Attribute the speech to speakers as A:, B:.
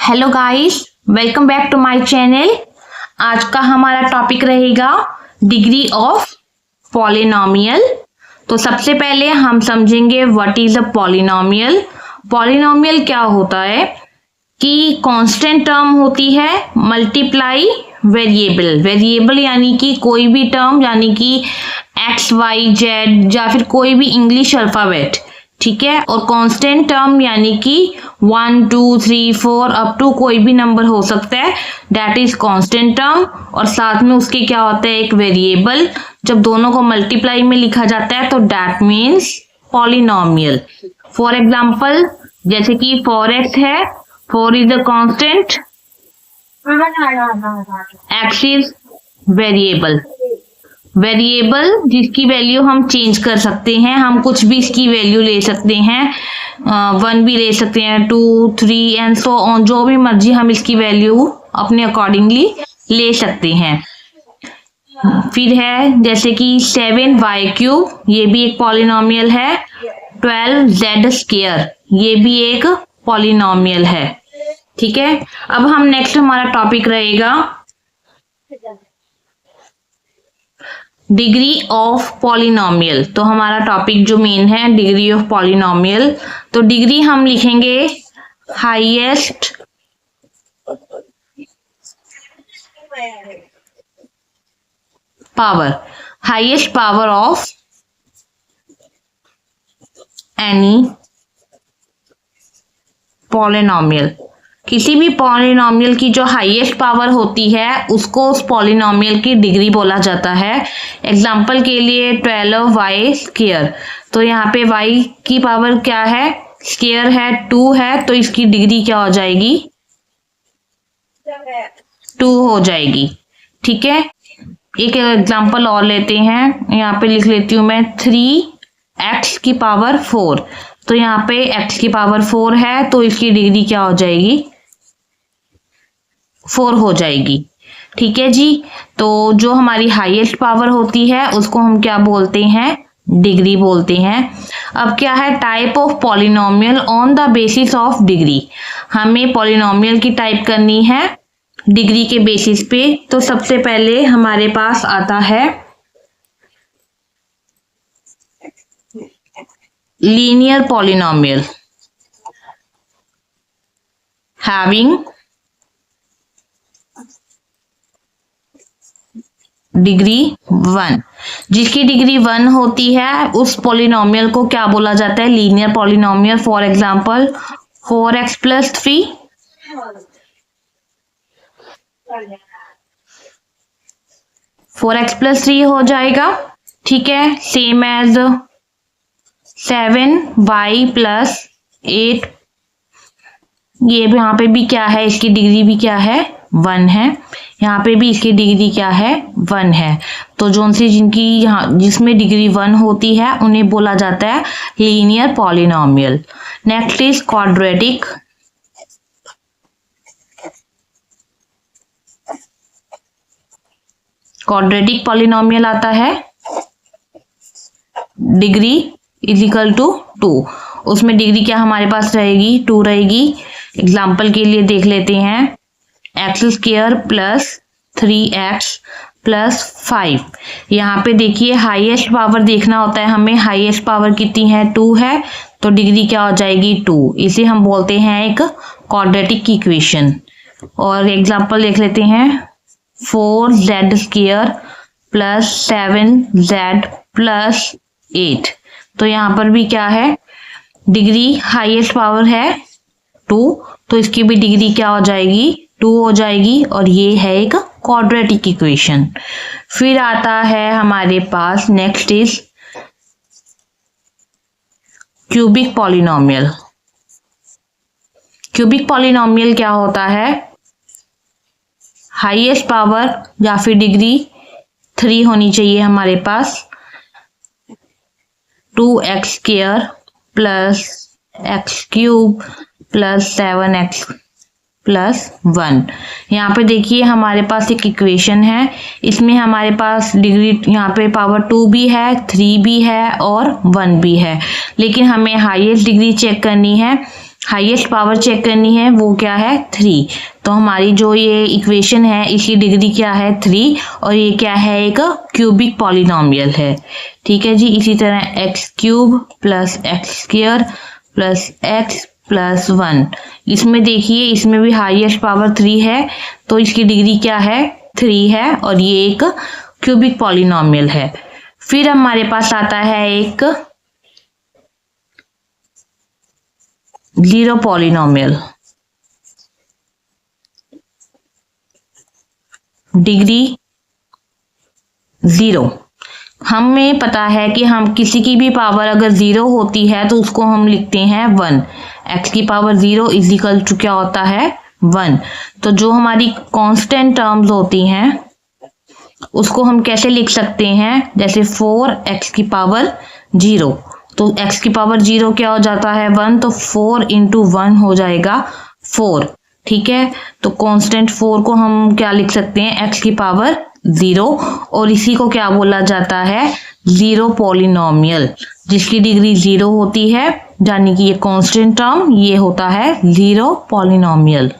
A: Hello guys, welcome back to my channel. आज का हमारा टॉपिक रहेगा डिग्री ऑफ पॉलिनोमियल। तो सबसे पहले हम समझेंगे what is a polynomial. Polynomial क्या होता है कि कांस्टेंट टर्म होती है मल्टीप्लाई वेरिएबल। वेरिएबल यानी कि कोई भी टर्म, यानी कि एक्स वाई जेड या फिर कोई भी इंग्लिश अल्फाबेट, ठीक है। और कांस्टेंट टर्म यानी कि 1 2 3 4 अप टू कोई भी नंबर हो सकता है, दैट इज कांस्टेंट टर्म। और साथ में उसके क्या होता है, एक वेरिएबल। जब दोनों को मल्टीप्लाई में लिखा जाता है तो that means polynomial. For example, जैसे कि 4x है, 4 is a constant, x is variable. Variable जिसकी वैल्यू हम चेंज कर सकते हैं, हम कुछ भी इसकी वैल्यू ले सकते हैं, 1 भी ले सकते हैं, 2 3 एंड सो ऑन, जो भी मर्जी हम इसकी वैल्यू अपने अकॉर्डिंगली ले सकते हैं। फिर है जैसे कि 7y3, ये भी एक पॉलिनोमियल है। 12z², ये भी एक पॉलिनोमियल है, ठीक है। अब हम नेक्स्ट, हमारा टॉपिक रहेगा डिग्री ऑफ पॉलिनोमियल। तो हमारा टॉपिक जो मेन है डिग्री ऑफ पॉलिनोमियल। तो डिग्री हम लिखेंगे highest power, highest power of any polynomial. किसी भी पॉलिनोमियल की जो हाईएस्ट पावर होती है उसको उस पॉलिनोमियल की डिग्री बोला जाता है। एग्जाम्पल के लिए 12y², तो यहाँ पे y की पावर क्या है, स्क्वायर है, 2 है, तो इसकी डिग्री क्या हो जाएगी, 2 हो जाएगी, ठीक है। एक एग्जाम्पल और लेते हैं, यहाँ पे लिख लेती हूँ मैं 3x⁴, तो यहाँ पे x की पावर 4 है, तो इसकी डिग्री क्या हो जाएगी, 4 हो जाएगी, ठीक है जी। तो जो हमारी हाईएस्ट पावर होती है उसको हम क्या बोलते हैं, डिग्री बोलते हैं। अब क्या है, type of polynomial on the basis of degree. हमें पॉलिनोमियल की टाइप करनी है डिग्री के बेसिस पे। तो सबसे पहले हमारे पास आता है लीनियर पॉलिनोमियल हैविंग डिग्री 1। जिसकी डिग्री 1 होती है उस पॉलिनोमियल को क्या बोला जाता है, linear polynomial. For example 4x + 3, 4x + 3 हो जाएगा, ठीक है। सेम एज 7y + 8, ये भी यहाँ पे भी क्या है, इसकी डिग्री भी क्या है, 1 है। यहाँ पे भी इसकी डिग्री क्या है, 1 है। तो जो सी जिनकी यहाँ जिसमें डिग्री 1 होती है उन्हें बोला जाता है linear polynomial. Next is quadratic. Quadratic polynomial आता है डिग्री = 2। उसमें डिग्री क्या हमारे पास रहेगी, 2 रहेगी। एग्जाम्पल के लिए देख लेते हैं, x² + 3x + 5। यहाँ पे देखिए हाईएस्ट पावर देखना होता है हमें, हाईएस्ट पावर कितनी है, 2 है, तो डिग्री क्या हो जाएगी, 2। इसे हम बोलते हैं एक क्वाड्रेटिक इक्वेशन। और एग्जाम्पल देख लेते हैं, 4z² + 7z + 8। तो यहाँ पर भी क्या है, डिग्री हाईएस्ट पावर है 2, तो इसकी भी डिग्री क्या हो जाएगी, 2 हो जाएगी। और ये है एक क्वाड्रेटिक इक्वेशन। फिर आता है हमारे पास next is cubic polynomial. Cubic polynomial क्या होता है, हाईएस्ट पावर या फिर डिग्री 3 होनी चाहिए हमारे पास, 2x² + x³ + 7x + 1। यहाँ पे देखिए हमारे पास एक इक्वेशन है, इसमें हमारे पास डिग्री यहाँ पे पावर 2 भी है, 3 भी है और 1 भी है। लेकिन हमें हाईएस्ट डिग्री चेक करनी है, हाईएस्ट पावर चेक करनी है, वो क्या है 3। तो हमारी जो ये इक्वेशन है इसकी डिग्री क्या है 3 और ये क्या है एक क्यूबिक पॉलिनोमियल है। ठीक है जी। इसी तरह x cube plus x square plus x plus 1, इसमें देखिए इसमें भी हाईएस्ट पावर 3 है तो इसकी डिग्री क्या है 3 है और ये एक क्यूबिक पॉलिनोमियल है। फिर हमारे पास आता है एक जीरो पॉलिनोमियल, डिग्री 0। हमें पता है कि हम किसी की भी पावर अगर 0 होती है तो उसको हम लिखते हैं 1। x की पावर 0 इज इक्वल टू क्या होता है 1। तो जो हमारी कांस्टेंट टर्म्स होती हैं उसको हम कैसे लिख सकते हैं, जैसे 4x की पावर 0, तो x की पावर 0 क्या हो जाता है 1, तो 4 इंटू 1 हो जाएगा 4। ठीक है। तो कांस्टेंट 4 को हम क्या लिख सकते हैं x की पावर 0 और इसी को क्या बोला जाता है जीरो पॉलिनोमियल, जिसकी डिग्री 0 होती है, यानी कि ये कांस्टेंट टर्म ये होता है जीरो पॉलिनोमियल।